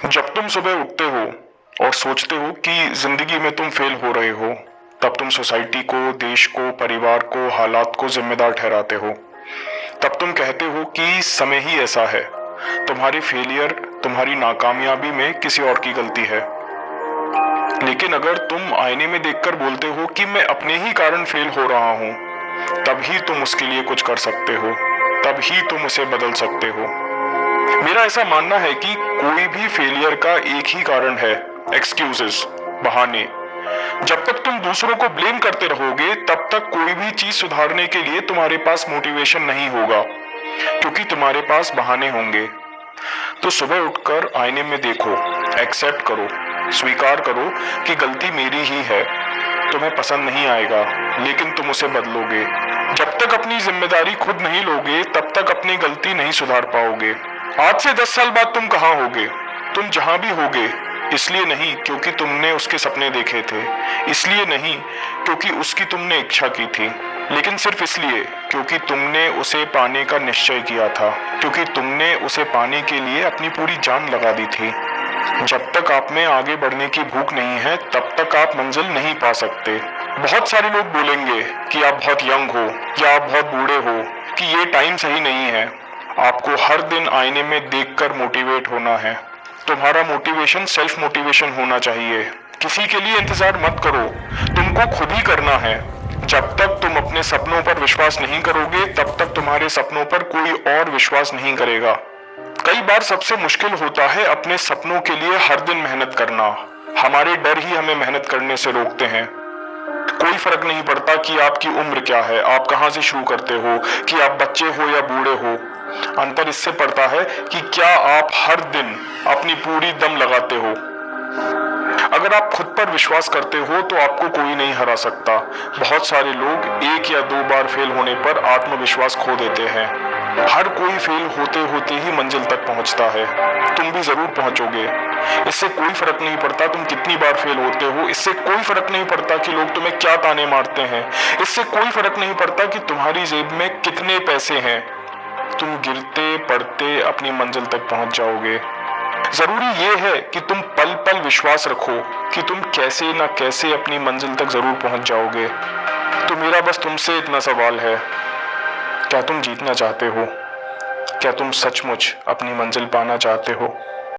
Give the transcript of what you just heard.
जब तुम सुबह उठते हो और सोचते हो कि जिंदगी में तुम फेल हो रहे हो, तब तुम सोसाइटी को, देश को, परिवार को, हालात को जिम्मेदार ठहराते हो। तब तुम कहते हो कि समय ही ऐसा है, तुम्हारी फेलियर, तुम्हारी नाकामयाबी में किसी और की गलती है। लेकिन अगर तुम आईने में देखकर बोलते हो कि मैं अपने ही कारण फेल हो रहा हूं, तब ही तुम उसके लिए कुछ कर सकते हो, तब ही तुम उसे बदल सकते हो। मेरा ऐसा मानना है कि कोई भी फेलियर का एक ही कारण है, एक्सक्यूजेस, बहाने। जब तक तुम दूसरों को ब्लेम करते रहोगे, तब तक कोई भी चीज सुधारने के लिए तुम्हारे पास मोटिवेशन नहीं होगा, क्योंकि तुम्हारे पास बहाने होंगे। तो सुबह उठकर आईने में देखो, एक्सेप्ट करो, स्वीकार करो कि गलती मेरी ही है। तुम्हें पसंद नहीं आएगा, लेकिन तुम उसे बदलोगे। जब तक अपनी जिम्मेदारी खुद नहीं लोगे, तब तक अपनी गलती नहीं सुधार पाओगे। आज से 10 साल बाद तुम कहाँ होगे? तुम जहां भी होगे, इसलिए नहीं क्योंकि तुमने उसके सपने देखे थे, इसलिए नहीं क्योंकि उसकी तुमने इच्छा की थी, लेकिन सिर्फ इसलिए क्योंकि तुमने उसे पाने का निश्चय किया था, क्योंकि तुमने उसे पाने के लिए अपनी पूरी जान लगा दी थी। जब तक आप में आगे बढ़ने की भूख नहीं है, तब तक आप मंजिल नहीं पा सकते। बहुत सारे लोग बोलेंगे कि आप बहुत यंग हो या आप बहुत बूढ़े हो, कि ये टाइम सही नहीं है। आपको हर दिन आईने में देखकर मोटिवेट होना है। तुम्हारा मोटिवेशन सेल्फ मोटिवेशन होना चाहिए। किसी के लिए इंतजार मत करो, तुमको खुद ही करना है। जब तक तुम अपने सपनों पर विश्वास नहीं करोगे, तब तक तुम्हारे सपनों पर कोई और विश्वास नहीं करेगा। कई बार सबसे मुश्किल होता है अपने सपनों के लिए हर दिन मेहनत करना। हमारे डर ही हमें मेहनत करने से रोकते हैं। कोई फर्क नहीं पड़ता कि आपकी उम्र क्या है, आप कहां से शुरू करते हो, कि आप बच्चे हो या बूढ़े हो। अंतर इससे पड़ता है कि क्या आप हर दिन अपनी पूरी दम लगाते हो। अगर आप खुद पर विश्वास करते हो तो आपको कोई नहीं हरा सकता। बहुत सारे लोग 1 या 2 बार फेल होने पर आत्मविश्वास खो देते हैं। हर कोई फेल होते होते ही मंजिल तक पहुंचता है। तुम भी जरूर पहुंचोगे। इससे कोई फर्क नहीं पड़ता तुम कितनी बार फेल होते हो। इससे कोई फर्क नहीं पड़ता कि लोग तुम्हें क्या ताने मारते हैं। इससे कोई फर्क नहीं पड़ता कि तुम्हारी जेब में कितने पैसे हैं। तुम गिरते पड़ते अपनी मंजिल तक पहुंच जाओगे। जरूरी ये है कि तुम पल पल विश्वास रखो कि तुम कैसे ना कैसे अपनी मंजिल तक जरूर पहुंच जाओगे। तो मेरा बस तुमसे इतना सवाल है, क्या तुम जीतना चाहते हो? क्या तुम सचमुच अपनी मंजिल पाना चाहते हो?